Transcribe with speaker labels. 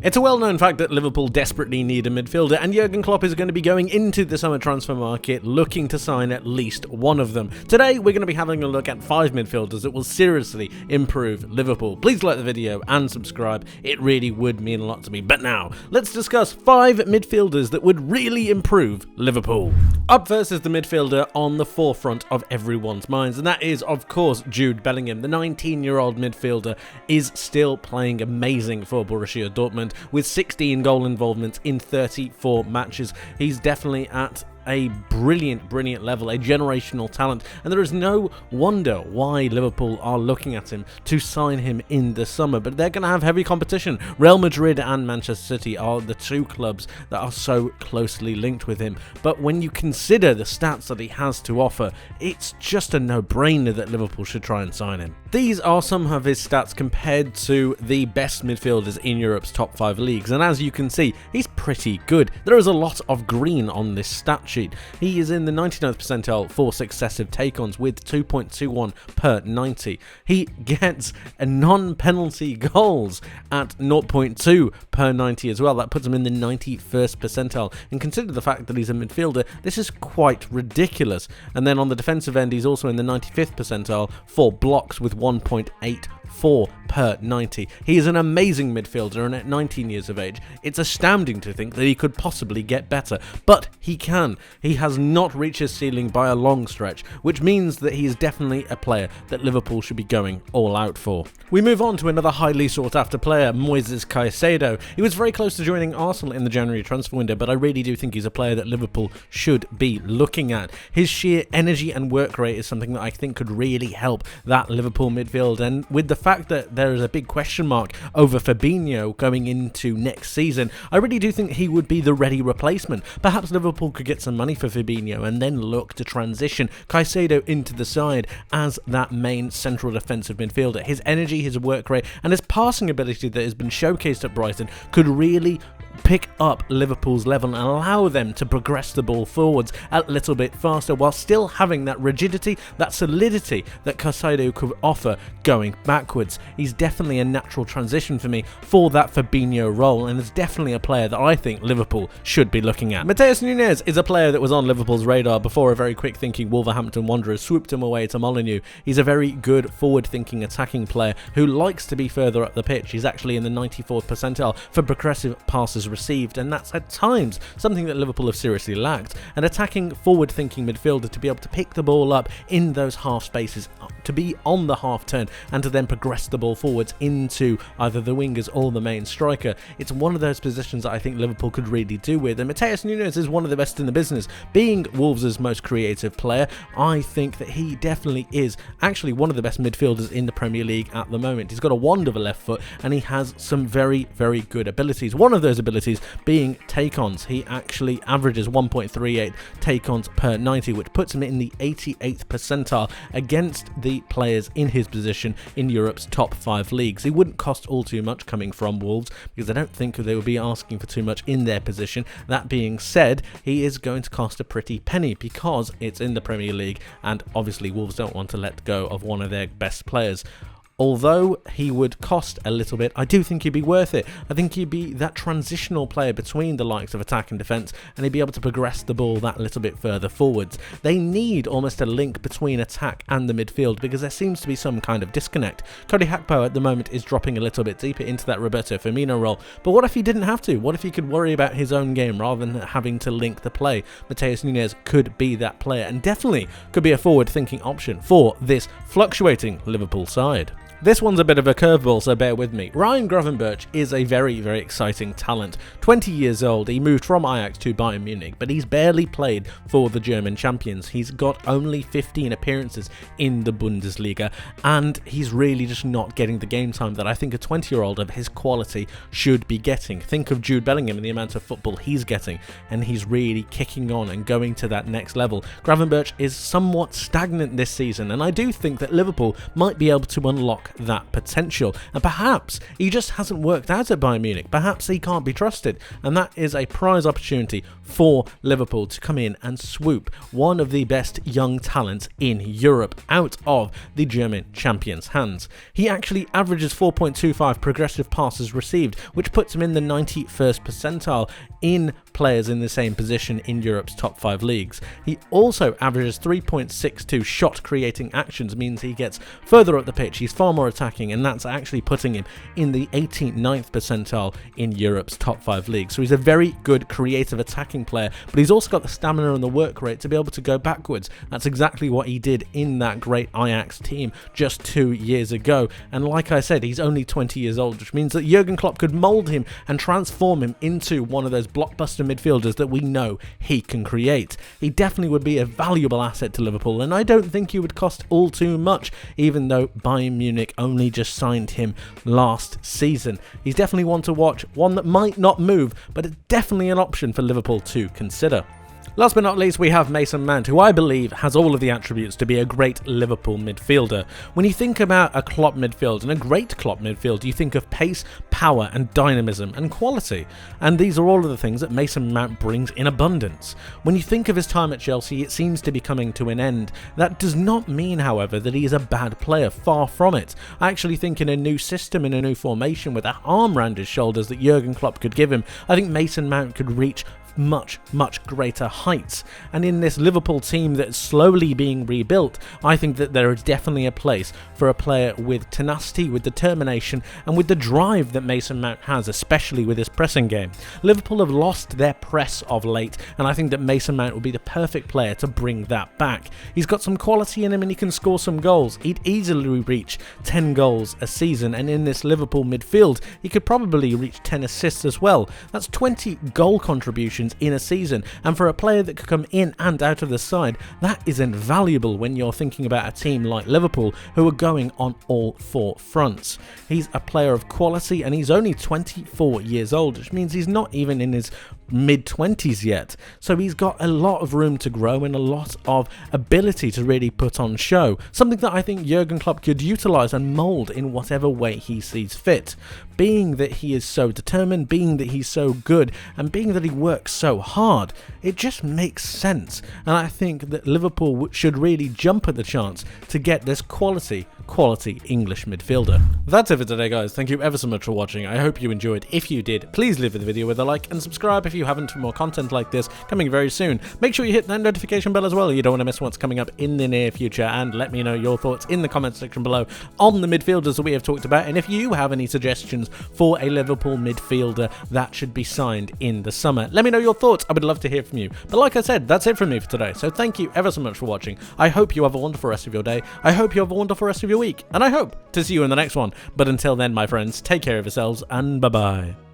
Speaker 1: It's a well-known fact that Liverpool desperately need a midfielder, and Jurgen Klopp is going to be going into the summer transfer market looking to sign at least one of them. Today, we're going to be having a look at 5 midfielders that will seriously improve Liverpool. Please like the video and subscribe. It really would mean a lot to me. But now, let's discuss 5 midfielders that would really improve Liverpool. Up first is the midfielder on the forefront of everyone's minds, and that is, of course, Jude Bellingham. The 19-year-old midfielder is still playing amazing for Borussia Dortmund, with 16 goal involvements in 34 matches. He's definitely at a brilliant level, a generational talent, and there is no wonder why Liverpool are looking at him to sign him in the summer. But they're going to have heavy competition. Real Madrid and Manchester City are the 2 clubs that are so closely linked with him. But when you consider the stats that he has to offer, it's just a no-brainer that Liverpool should try and sign him. These are some of his stats compared to the best midfielders in Europe's top 5 leagues, and as you can see, he's pretty good. There is a lot of green on this stat sheet. He is in the 99th percentile for successive take-ons with 2.21 per 90. He gets a non-penalty goals at 0.2 per 90 as well. That puts him in the 91st percentile. And consider the fact that he's a midfielder, this is quite ridiculous. And then on the defensive end, he's also in the 95th percentile for blocks with 1.84 per 90. He is an amazing midfielder, and at 19 years of age, it's astounding to think that he could possibly get better. But he can. He has not reached his ceiling by a long stretch, which means that he is definitely a player that Liverpool should be going all out for. We move on to another highly sought after player, MOISES CAICEDO. He was very close to joining Arsenal in the January transfer window, but I really do think he's a player that Liverpool should be looking at. His sheer energy and work rate is something that I think could really help that Liverpool midfield, and with the fact that there is a big question mark over Fabinho going into next season, I really do think he would be the ready replacement. Perhaps Liverpool could get some money for Fabinho and then look to transition CAICEDO into the side as that main central defensive midfielder. His energy, his work rate, and his passing ability that has been showcased at Brighton could really pick up Liverpool's level and allow them to progress the ball forwards a little bit faster while still having that rigidity, that solidity that CAICEDO could offer going backwards. He's definitely a natural transition for me for that Fabinho role, and is definitely a player that I think Liverpool should be looking at. MATHEUS NUNES is a player that was on Liverpool's radar before a very quick-thinking Wolverhampton Wanderers swooped him away to Molineux. He's a very good forward-thinking attacking player who likes to be further up the pitch. He's actually in the 94th percentile for progressive passes received, and that's at times something that Liverpool have seriously lacked. An attacking, forward-thinking midfielder to be able to pick the ball up in those half spaces, to be on the half turn, and to then progress the ball forwards into either the wingers or the main striker. It's one of those positions that I think Liverpool could really do with, and MATHEUS NUNES is one of the best in the business. Being Wolves' most creative player, I think that he definitely is actually one of the best midfielders in the Premier League at the moment. He's got a wand of a left foot, and he has some very good abilities. One of those abilities being take-ons. He actually averages 1.38 take-ons per 90, which puts him in the 88th percentile against the players in his position in Europe's top 5 leagues. He wouldn't cost all too much coming from Wolves, because I don't think they would be asking for too much in their position. That being said, he is going to cost a pretty penny because it's in the Premier League, and obviously Wolves don't want to let go of one of their best players. Although he would cost a little bit, I do think he'd be worth it. I think he'd be that transitional player between the likes of attack and defence, and he'd be able to progress the ball that little bit further forwards. They need almost a link between attack and the midfield, because there seems to be some kind of disconnect. Cody Gakpo at the moment is dropping a little bit deeper into that Roberto Firmino role, but what if he didn't have to? What if he could worry about his own game rather than having to link the play? MATHEUS NUNES could be that player, and definitely could be a forward-thinking option for this fluctuating Liverpool side. This one's a bit of a curveball, so bear with me. Ryan Gravenberch is a very exciting talent. 20 years old, he moved from Ajax to Bayern Munich, but he's barely played for the German champions. He's got only 15 appearances in the Bundesliga, and he's really just not getting the game time that I think a 20-year-old of his quality should be getting. Think of Jude Bellingham and the amount of football he's getting, and he's really kicking on and going to that next level. Gravenberch is somewhat stagnant this season, and I do think that Liverpool might be able to unlock unlock that potential. And perhaps he just hasn't worked out at Bayern Munich. Perhaps he can't be trusted. And that is a prize opportunity for Liverpool to come in and swoop one of the best young talents in Europe out of the German champion's hands. He actually averages 4.25 progressive passes received, which puts him in the 91st percentile in players in the same position in Europe's top 5 leagues. He also averages 3.62 shot creating actions, means he gets further up the pitch, he's far more attacking, and that's actually putting him in the 89th percentile in Europe's top 5 leagues. So he's a very good creative attacking player, but he's also got the stamina and the work rate to be able to go backwards. That's exactly what he did in that great Ajax team just 2 years ago. And like I said, he's only 20 years old, which means that Jurgen Klopp could mould him and transform him into one of those blockbuster midfielders that we know he can create. He definitely would be a valuable asset to Liverpool, and I don't think he would cost all too much, even though Bayern Munich only just signed him last season. He's definitely one to watch, one that might not move, but it's definitely an option for Liverpool to consider. Last but not least, we have Mason Mount, who I believe has all of the attributes to be a great Liverpool midfielder. When you think about a Klopp midfield and a great Klopp midfield, you think of pace, power and dynamism and quality. And these are all of the things that Mason Mount brings in abundance. When you think of his time at Chelsea, it seems to be coming to an end. That does not mean, however, that he is a bad player, far from it. I actually think in a new system, in a new formation, with an arm round his shoulders that Jurgen Klopp could give him, I think Mason Mount could reach much greater heights. And in this Liverpool team that's slowly being rebuilt, I think that there is definitely a place for a player with tenacity, with determination and with the drive that Mason Mount has, especially with his pressing game. Liverpool have lost their press of late, and I think that Mason Mount will be the perfect player to bring that back. He's got some quality in him and he can score some goals. He'd easily reach 10 goals a season, and in this Liverpool midfield he could probably reach 10 assists as well. That's 20 goal contributions in a season, and for a player that could come in and out of the side, that is invaluable when you're thinking about a team like Liverpool who are going on all 4 fronts. He's a player of quality and he's only 24 years old, which means he's not even in his mid-20s yet, so he's got a lot of room to grow and a lot of ability to really put on show, something that I think Jurgen Klopp could utilise and mould in whatever way he sees fit. Being that he is so determined, being that he's so good, and being that he works so hard, it just makes sense, and I think that Liverpool should really jump at the chance to get this quality English midfielder. That's it for today, guys. Thank you ever so much for watching. I hope you enjoyed. If you did, please leave the video with a like and subscribe if you haven't, for more content like this coming very soon. Make sure you hit that notification bell as well. You don't want to miss what's coming up in the near future, and let me know your thoughts in the comments section below on the midfielders that we have talked about, and if you have any suggestions for a Liverpool midfielder that should be signed in the summer, let me know your thoughts. I would love to hear from you. But like I said, that's it from me for today, so thank you ever so much for watching. I hope you have a wonderful rest of your day. I hope you have a wonderful rest of your week, and I hope to see you in the next one. But until then, my friends, take care of yourselves, and bye-bye.